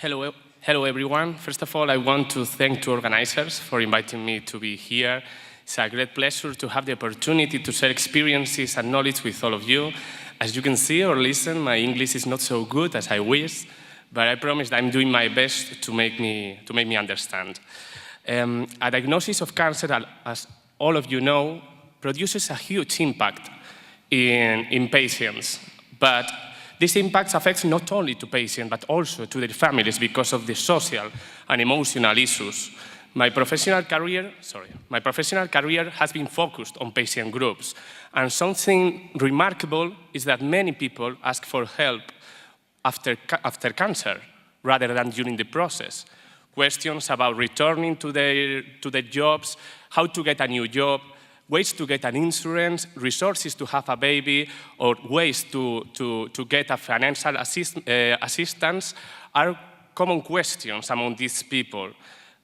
Hello everyone. First of all, I want to thank the organizers for inviting me to be here. It's a great pleasure to have the opportunity to share experiences and knowledge with all of you. As you can see or listen, my English is not so good as I wish, but I promise that I'm doing my best to make me understand. A diagnosis of cancer, as all of you know, produces a huge impact in patients, but this impact affects not only to patients, but also to their families because of the social and emotional issues. My professional career has been focused on patient groups, and something remarkable is that many people ask for help after cancer rather than during the process. Questions about returning to their jobs, how to get a new job, ways to get an insurance, resources to have a baby, or ways to get a financial assistance are common questions among these people.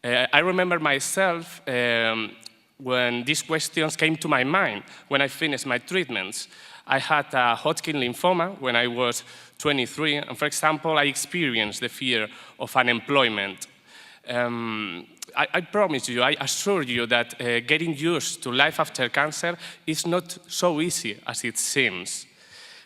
I remember myself when these questions came to my mind when I finished my treatments. I had a Hodgkin lymphoma when I was 23, and for example, I experienced the fear of unemployment. I promise you, I assure you that getting used to life after cancer is not so easy as it seems.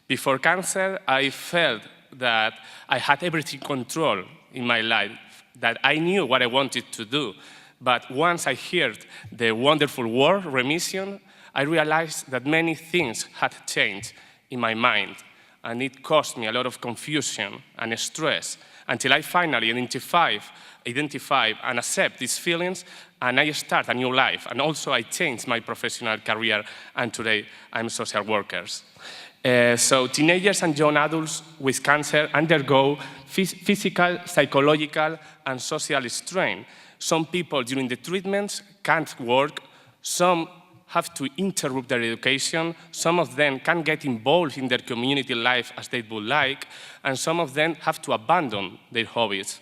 Before cancer, I felt that I had everything controlled in my life, that I knew what I wanted to do. But once I heard the wonderful word remission, I realized that many things had changed in my mind, and it caused me a lot of confusion and stress until I finally identify and accept these feelings, and I start a new life. And also I changed my professional career, and today I'm social worker. So teenagers and young adults with cancer undergo physical, psychological, and social strain. Some people during the treatments can't work, some have to interrupt their education, some of them can't get involved in their community life as they would like, and some of them have to abandon their hobbies.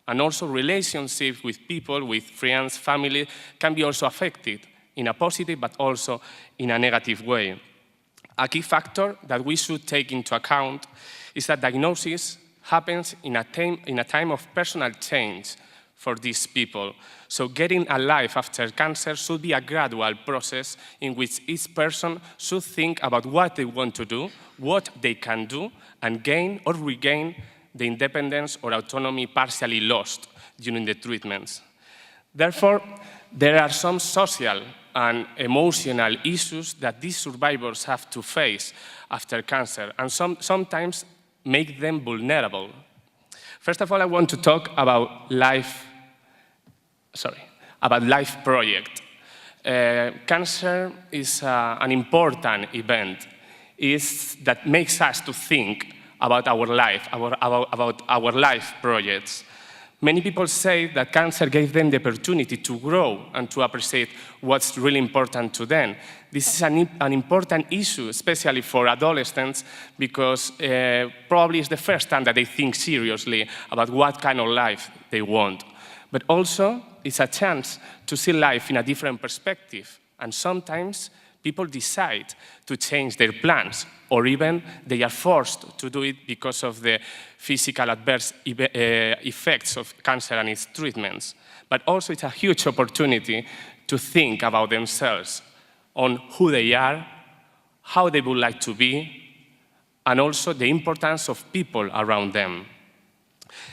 And also relationships with people, with friends, family, can be also affected in a positive but also in a negative way. A key factor that we should take into account is that diagnosis happens in a time of personal change for these people. So getting a life after cancer should be a gradual process in which each person should think about what they want to do, what they can do, and gain or regain the independence or autonomy partially lost during the treatments. Therefore, there are some social and emotional issues that these survivors have to face after cancer, and sometimes make them vulnerable. First of all, I want to talk about life project. Cancer is an important event that makes us to think about our life, about our life projects. Many people say that cancer gave them the opportunity to grow and to appreciate what's really important to them. This is an important issue, especially for adolescents, because probably it's the first time that they think seriously about what kind of life they want. But also, it's a chance to see life in a different perspective, and sometimes people decide to change their plans, or even they are forced to do it because of the physical adverse effects of cancer and its treatments. But also it's a huge opportunity to think about themselves, on who they are, how they would like to be, and also the importance of people around them.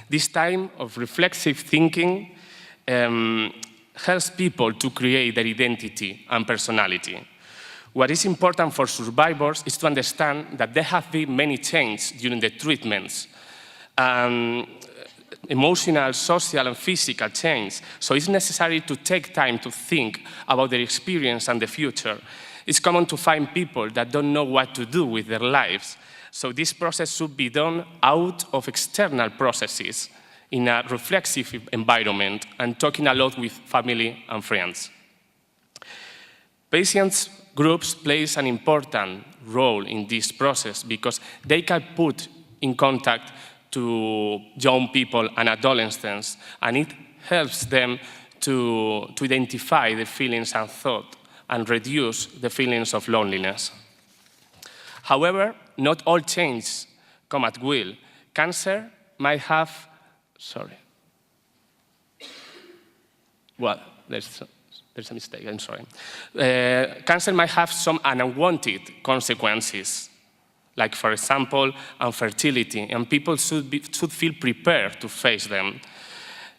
This time of reflexive thinking helps people to create their identity and personality. What is important for survivors is to understand that there have been many changes during the treatments, emotional, social, and physical change. So it's necessary to take time to think about their experience and the future. It's common to find people that don't know what to do with their lives. So this process should be done out of external processes in a reflexive environment and talking a lot with family and friends. Patients groups plays an important role in this process because they can put in contact to young people and adolescents, and it helps them to identify the feelings and thoughts and reduce the feelings of loneliness. However, not all changes come at will. Cancer might have Sorry. Well, there's a mistake, I'm sorry. Cancer might have some unwanted consequences, like, for example, infertility, and people should feel prepared to face them.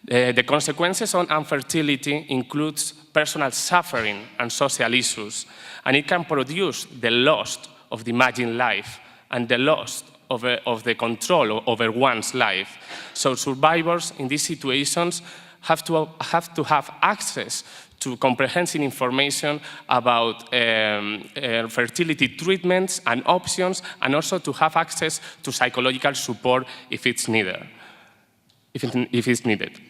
The consequences on infertility includes personal suffering and social issues, and it can produce the loss of the imagined life and the loss of the control over one's life. So survivors in these situations have to have access to comprehensive information about fertility treatments and options, and also to have access to psychological support if it's needed.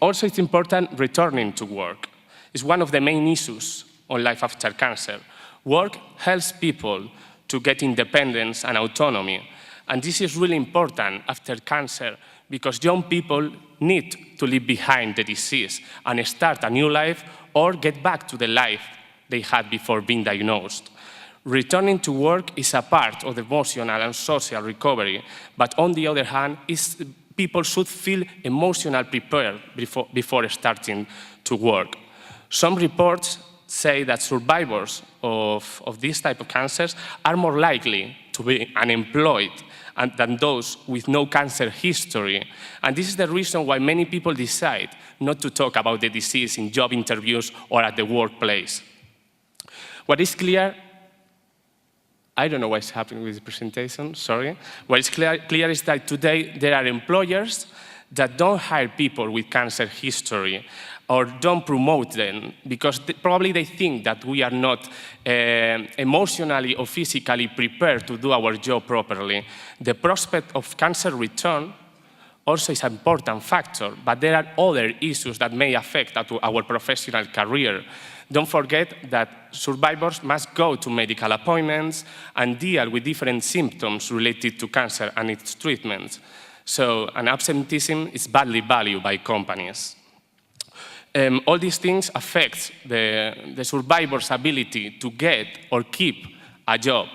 Also, it's important returning to work. It's one of the main issues on life after cancer. Work helps people to get independence and autonomy. And this is really important after cancer because young people need to leave behind the disease and start a new life or get back to the life they had before being diagnosed. Returning to work is a part of the emotional and social recovery, but on the other hand, people should feel emotionally prepared before starting to work. Some reports say that survivors of this type of cancers are more likely to be unemployed than those with no cancer history. And this is the reason why many people decide not to talk about the disease in job interviews or at the workplace. What is clear, I don't know what's happening with the presentation, sorry. What is clear is that today there are employers that don't hire people with cancer history or don't promote them because probably they think that we are not emotionally or physically prepared to do our job properly. The prospect of cancer return also is an important factor, but there are other issues that may affect our professional career. Don't forget that survivors must go to medical appointments and deal with different symptoms related to cancer and its treatment. So, an absenteeism is badly valued by companies. All these things affect the survivor's ability to get or keep a job.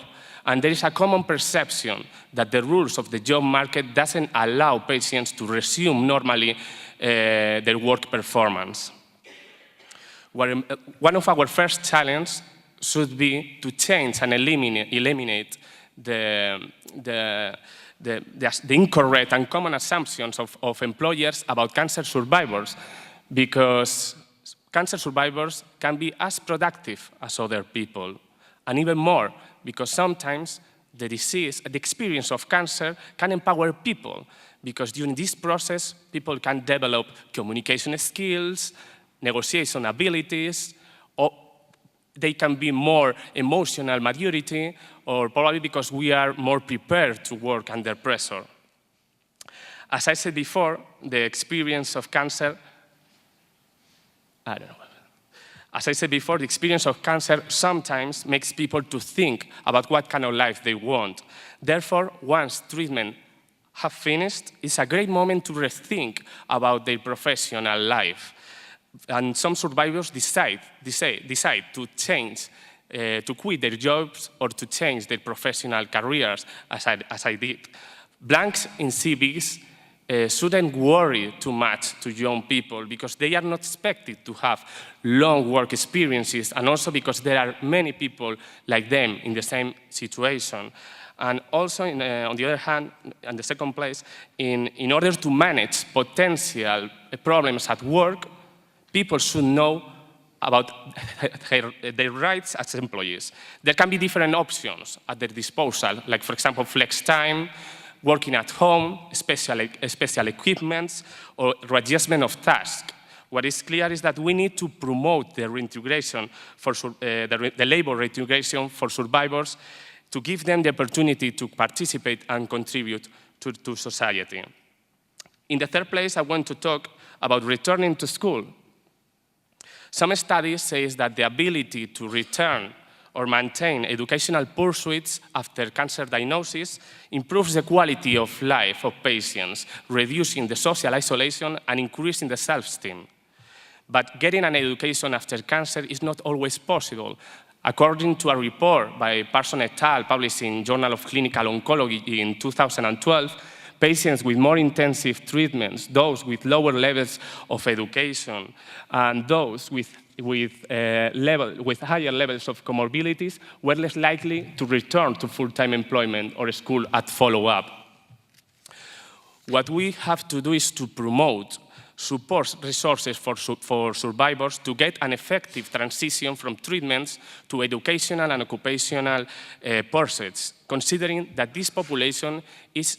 And there is a common perception that the rules of the job market doesn't allow patients to resume normally their work performance. One of our first challenges should be to change and eliminate the incorrect and common assumptions of employers about cancer survivors, because cancer survivors can be as productive as other people, and even more, because sometimes the disease, the experience of cancer can empower people, because during this process, people can develop communication skills, negotiation abilities, or they can be more emotional maturity, or probably because we are more prepared to work under pressure. As I said before, the experience of cancer, As I said before, the experience of cancer sometimes makes people to think about what kind of life they want. Therefore, once treatment has finished, it's a great moment to rethink about their professional life. And some survivors decide to change, to quit their jobs or to change their professional careers, as I did. Blanks in CVs shouldn't worry too much to young people because they are not expected to have long work experiences, and also because there are many people like them in the same situation. And also, on the other hand, in the second place, in order to manage potential problems at work, people should know about their rights as employees. There can be different options at their disposal, like, for example, flex time, working at home, special equipments, or readjustment of tasks. What is clear is that we need to promote the reintegration, the labor reintegration for survivors, to give them the opportunity to participate and contribute to society. In the third place, I want to talk about returning to school. Some studies say that the ability to return or maintain educational pursuits after cancer diagnosis improves the quality of life of patients, reducing the social isolation and increasing the self-esteem. But getting an education after cancer is not always possible. According to a report by Parson et al. Published in Journal of Clinical Oncology in 2012, patients with more intensive treatments, those with lower levels of education, and those with higher levels of comorbidities were less likely to return to full-time employment or school at follow-up. What we have to do is to promote support resources for survivors to get an effective transition from treatments to educational and occupational pursuits, considering that this population is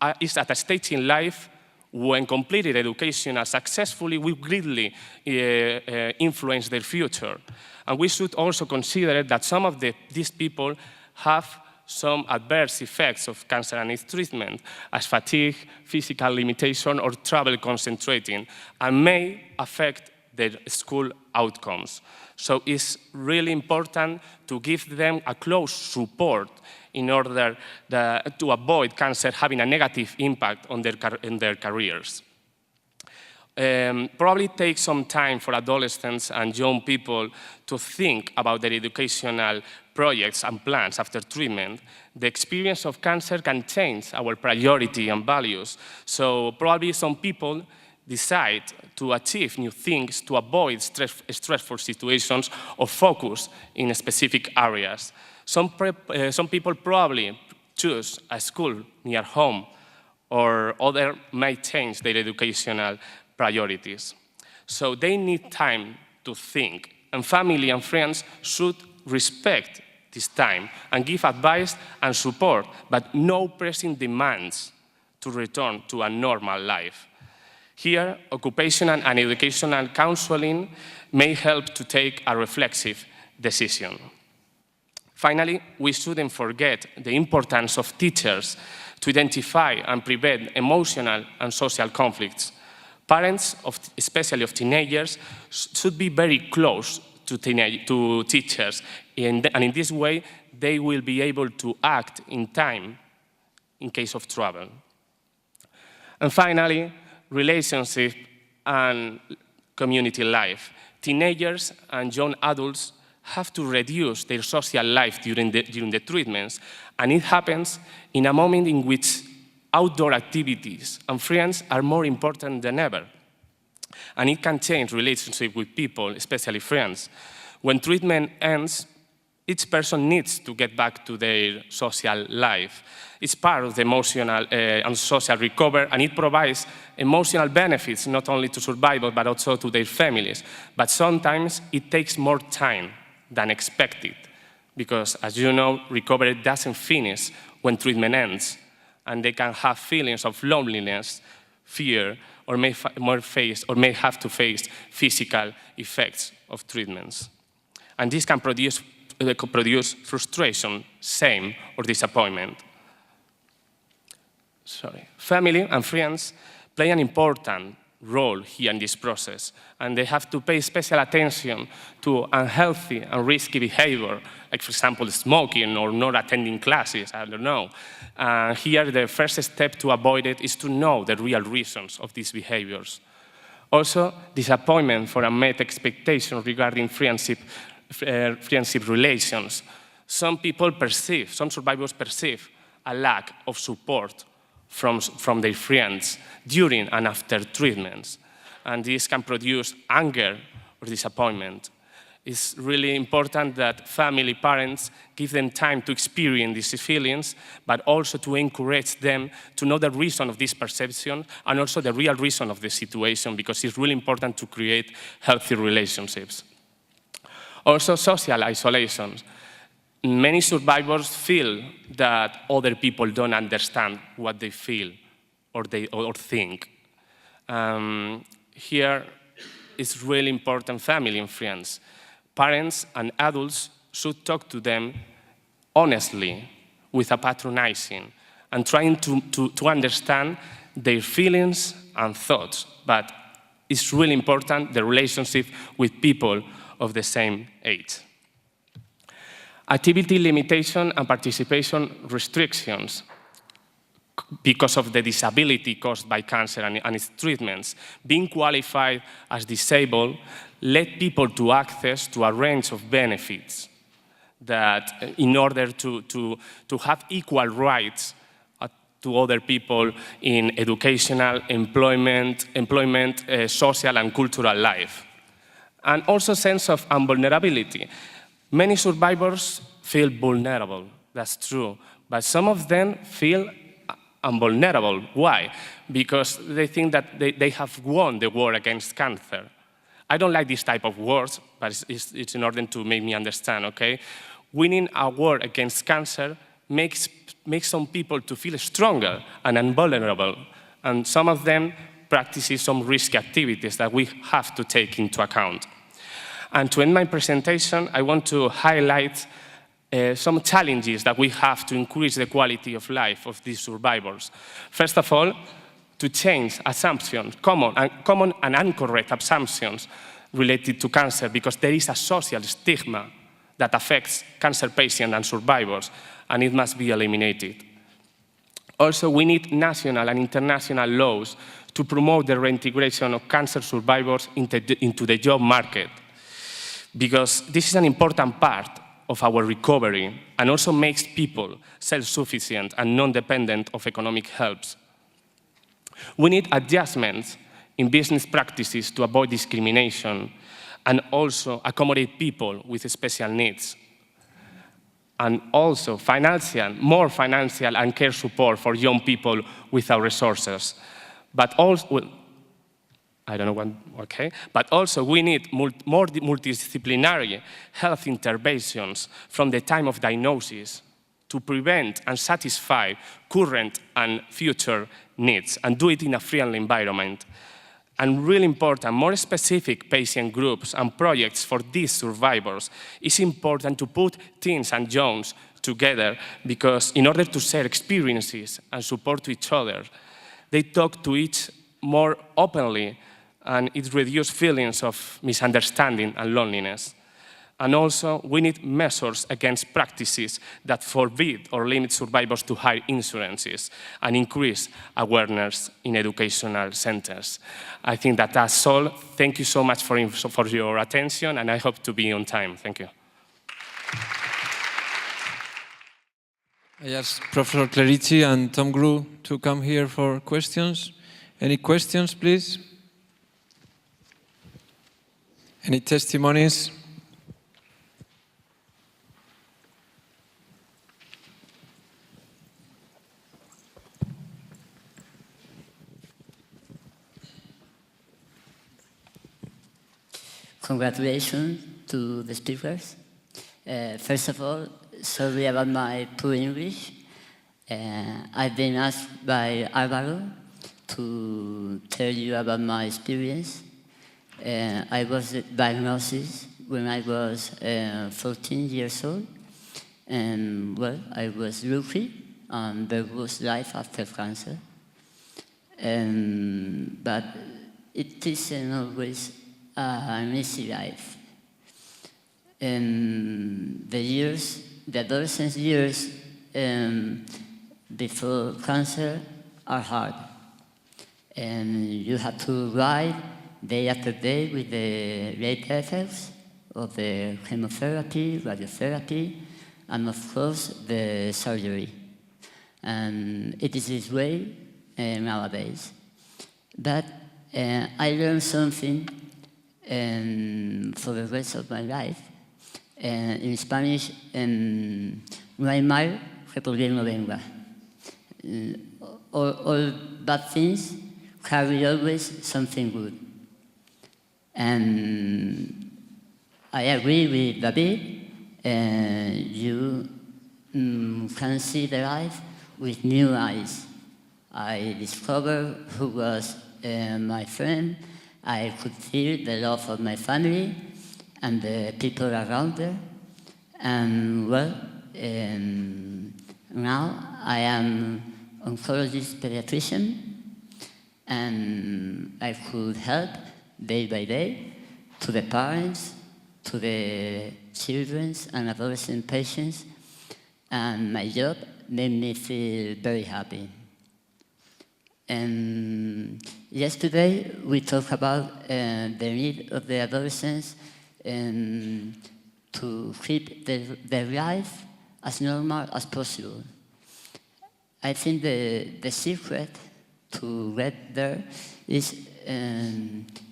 at a stage in life when completed education successfully will greatly influence their future. And we should also consider that some of these people have some adverse effects of cancer and its treatment, as fatigue, physical limitation, or trouble concentrating, and may affect their school outcomes. So it's really important to give them a close support in order to avoid cancer having a negative impact on their careers. Probably take some time for adolescents and young people to think about their educational projects and plans after treatment. The experience of cancer can change our priority and values. So probably some people decide to achieve new things to avoid stressful situations or focus in specific areas. Some people probably choose a school near home, or others may change their educational priorities. So they need time to think, and family and friends should respect this time and give advice and support, but no pressing demands to return to a normal life. Here, occupational and educational counseling may help to take a reflexive decision. Finally, we shouldn't forget the importance of teachers to identify and prevent emotional and social conflicts. Parents, especially of teenagers, should be very close to teachers, and in this way, they will be able to act in time in case of trouble. And finally, relationship and community life. Teenagers and young adults have to reduce their social life during the treatments, and it happens in a moment in which outdoor activities and friends are more important than ever. And it can change relationship with people, especially friends. When treatment ends, each person needs to get back to their social life. It's part of the emotional and social recovery, and it provides emotional benefits not only to survivors but also to their families. But sometimes it takes more time than expected, because, as you know, recovery doesn't finish when treatment ends, and they can have feelings of loneliness, fear, or may have to face physical effects of treatments. And this can produce frustration, shame, or disappointment. Family and friends play an important role here in this process, and they have to pay special attention to unhealthy and risky behavior, like, for example, smoking or not attending classes, I don't know. Here, the first step to avoid it is to know the real reasons of these behaviors. Also, disappointment for unmet expectations regarding friendship relations. Some survivors perceive a lack of support from their friends during and after treatments, and this can produce anger or disappointment. It's really important that family, parents give them time to experience these feelings, but also to encourage them to know the reason of this perception and also the real reason of the situation, because it's really important to create healthy relationships. Also, social isolation. Many survivors feel that other people don't understand what they feel or think. Here, it's really important, family and friends. Parents and adults should talk to them honestly, without patronizing, and trying to understand their feelings and thoughts. But it's really important, the relationship with people of the same age. Activity limitation and participation restrictions because of the disability caused by cancer and its treatments. Being qualified as disabled led people to access to a range of benefits that in order to have equal rights to other people in educational, employment, social and cultural life. And also sense of vulnerability. Many survivors feel vulnerable, that's true, but some of them feel invulnerable. Why? Because they think that they have won the war against cancer. I don't like this type of words, but it's in order to make me understand, okay? Winning a war against cancer makes some people to feel stronger and invulnerable, and some of them practice some risky activities that we have to take into account. And to end my presentation, I want to highlight some challenges that we have to increase the quality of life of these survivors. First of all, to change assumptions, common and incorrect assumptions related to cancer, because there is a social stigma that affects cancer patients and survivors, and it must be eliminated. Also, we need national and international laws to promote the reintegration of cancer survivors into the job market, because this is an important part of our recovery and also makes people self-sufficient and non-dependent of economic helps. We need adjustments in business practices to avoid discrimination and also accommodate people with special needs. And also more financial and care support for young people without resources. But also, But also we need more multidisciplinary health interventions from the time of diagnosis to prevent and satisfy current and future needs, and do it in a friendly environment. And really important, more specific patient groups and projects for these survivors. It's important to put teens and youngs together, because in order to share experiences and support to each other, they talk to each more openly, and it reduces feelings of misunderstanding and loneliness. And also, we need measures against practices that forbid or limit survivors to hire insurances and increase awareness in educational centers. I think that that's all. Thank you so much for your attention, and I hope to be on time. Thank you. I ask Professor Clerici and Tom Grew to come here for questions. Any questions, please? Any testimonies? Congratulations to the speakers. First of all, sorry about my poor English. I've been asked by Álvaro to tell you about my experience. I was diagnosed when I was 14 years old, and well, I was lucky, and there was life after cancer. But it isn't always an easy life. The adolescent years before cancer are hard. And you have to ride day after day with the late effects of the chemotherapy, radiotherapy, and of course the surgery. And it is this way nowadays. But I learned something for the rest of my life. In Spanish, no hay mal que por bien no venga. All bad things carry always something good. And I agree with David. You can see the life with new eyes. I discovered who was my friend. I could feel the love of my family and the people around there. And well, now I am oncologist pediatrician, and I could help day by day to the parents, to the children and adolescent patients, and my job made me feel very happy. And yesterday we talked about the need of the adolescents to keep their life as normal as possible. I think the secret to get there is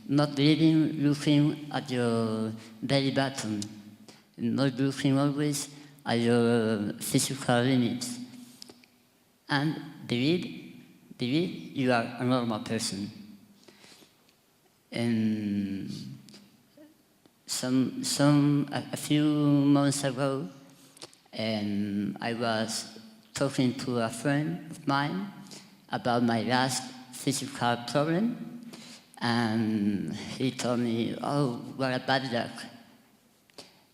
not living looking at your belly button, not looking always at your physical limits. And David, you are a normal person. And a few months ago, I was talking to a friend of mine about my last physical problem, and he told me, "Oh, what a bad luck."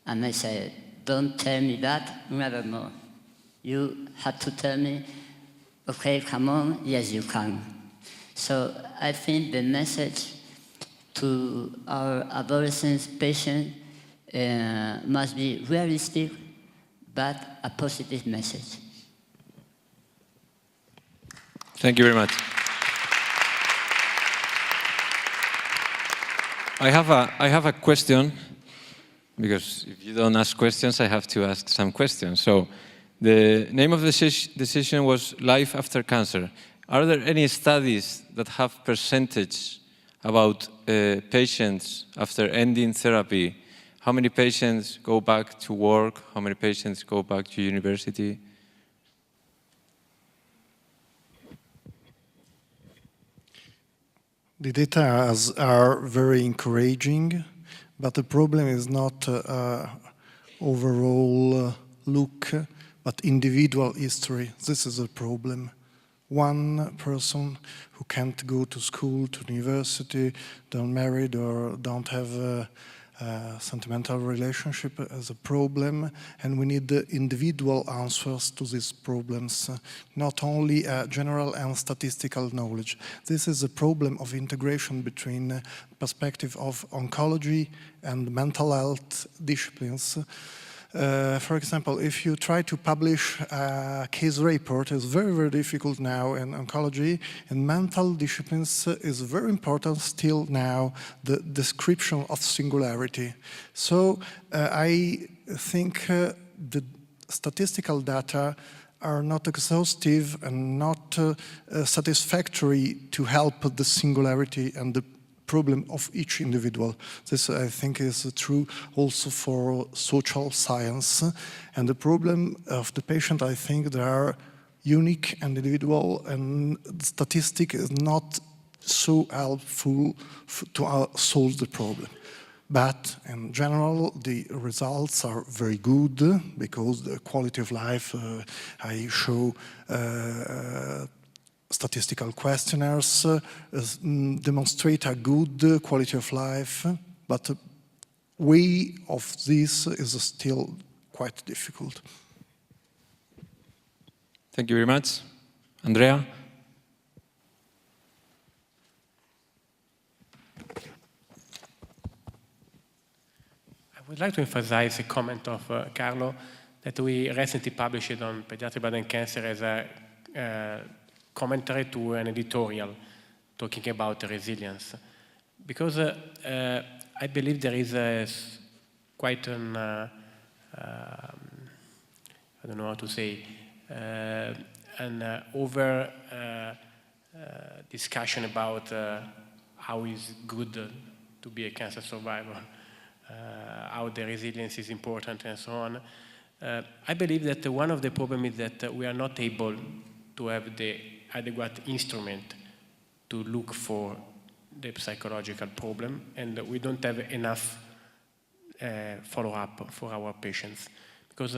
And I said, "Don't tell me that, nevermore. You had to tell me, okay, come on, yes, you can." So I think the message to our adolescent patients must be realistic, but a positive message. Thank you very much. I have a question, because if you don't ask questions, I have to ask some questions. So, the name of the session was Life After Cancer. Are there any studies that have percentage about patients after ending therapy? How many patients go back to work? How many patients go back to university? The data are very encouraging, but the problem is not overall look, but individual history. This is a problem. One person who can't go to school, to university, don't married or don't have a sentimental relationship as a problem, and we need the individual answers to these problems, not only general and statistical knowledge. This is a problem of integration between perspective of oncology and mental health disciplines. For example, if you try to publish a case report, it's very, very difficult now in oncology. In mental disciplines, is very important still now, the description of singularity. So I think the statistical data are not exhaustive and not satisfactory to help the singularity and the problem of each individual. This, I think, is true also for social science. And the problem of the patient, I think, they are unique and individual, and the statistic is not so helpful to solve the problem. But in general, the results are very good, because the quality of life, I show statistical questionnaires demonstrate a good quality of life, but the way of this is still quite difficult. Thank you very much. Andrea? I would like to emphasize a comment of Carlo that we recently published on pediatric blood and cancer as a commentary to an editorial talking about resilience, because I believe there is quite an I don't know how to say, an over discussion about how is good to be a cancer survivor, how the resilience is important and so on. I believe that one of the problems is that we are not able to have the adequate instrument to look for the psychological problem, and we don't have enough follow-up for our patients. Because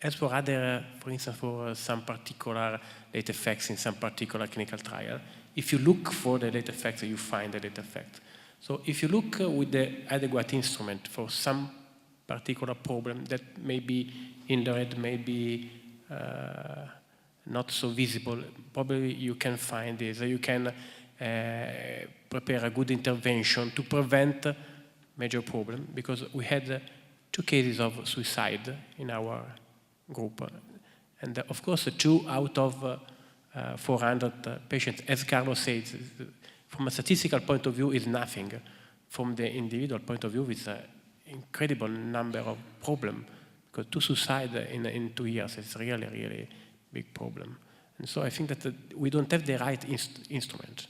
as for other, for instance, for some particular late effects in some particular clinical trial, if you look for the late effects, you find the late effect. So if you look with the adequate instrument for some particular problem that may be indirect, may be not so visible, probably you can find this. You can prepare a good intervention to prevent major problem, because we had 2 cases of suicide in our group. And of course, 2 out of 400 patients, as Carlos said, from a statistical point of view is nothing. From the individual point of view, it's an incredible number of problems, because 2 suicides in 2 years is really, really big problem. And so I think that we don't have the right instrument.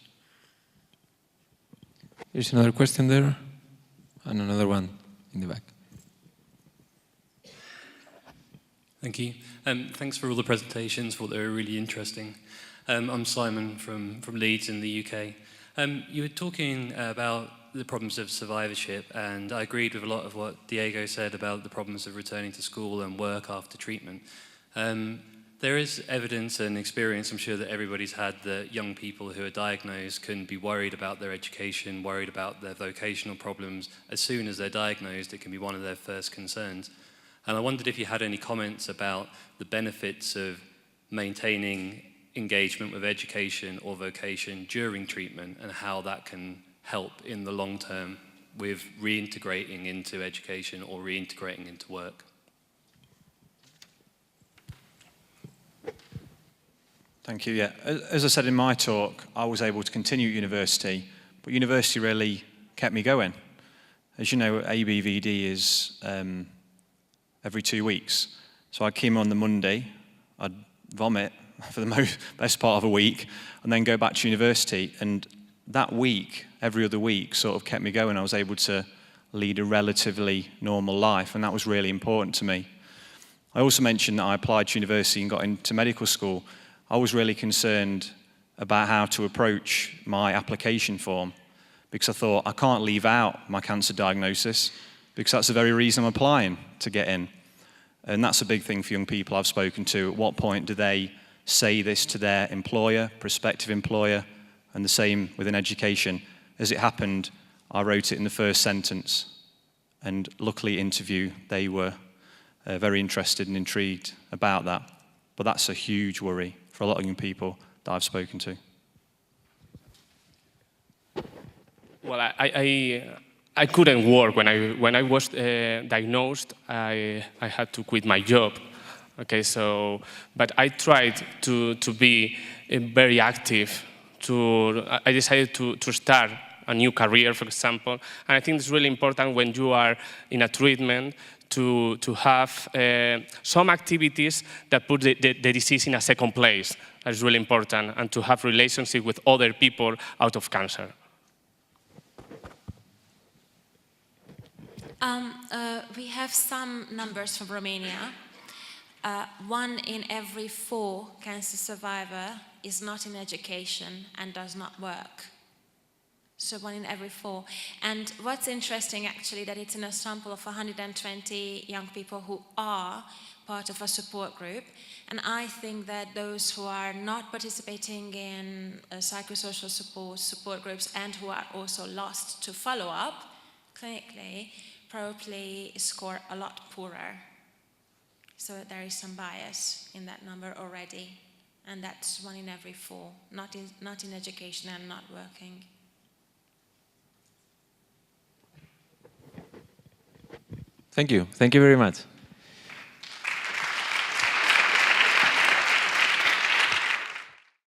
There's another question there, and another one in the back. Thank you. Thanks for all the presentations. Thought they were really interesting. I'm Simon from Leeds in the UK. You were talking about the problems of survivorship, and I agreed with a lot of what Diego said about the problems of returning to school and work after treatment. There is evidence and experience, I'm sure, that everybody's had, that young people who are diagnosed can be worried about their education, worried about their vocational problems. As soon as they're diagnosed, it can be one of their first concerns. And I wondered if you had any comments about the benefits of maintaining engagement with education or vocation during treatment, and how that can help in the long term with reintegrating into education or reintegrating into work. Thank you. Yeah, as I said in my talk, I was able to continue at university, but university really kept me going. As you know, ABVD is every 2 weeks. So I came on the Monday, I'd vomit for the best part of a week, and then go back to university. And that week, every other week, sort of kept me going. I was able to lead a relatively normal life, and that was really important to me. I also mentioned that I applied to university and got into medical school. I was really concerned about how to approach my application form, because I thought I can't leave out my cancer diagnosis, because that's the very reason I'm applying to get in. And that's a big thing for young people I've spoken to. At what point do they say this to their employer, prospective employer, and the same within education? As it happened, I wrote it in the first sentence, and luckily interview, they were very interested and intrigued about that. But that's a huge worry for a lot of young people that I've spoken to. Well, I couldn't work when I was diagnosed. I had to quit my job. Okay, so but I tried to be very active. I decided to start a new career, for example, and I think it's really important when you are in a treatment to have some activities that put the disease in a second place. That is really important, and to have relationship with other people out of cancer. We have some numbers from Romania. 1 in every 4 cancer survivor is not in education and does not work. So 1 in every 4. And what's interesting actually, that it's in a sample of 120 young people who are part of a support group. And I think that those who are not participating in psychosocial support groups and who are also lost to follow up clinically probably score a lot poorer. So there is some bias in that number already. And that's 1 in every 4, not in education and not working. Thank you. Thank you very much.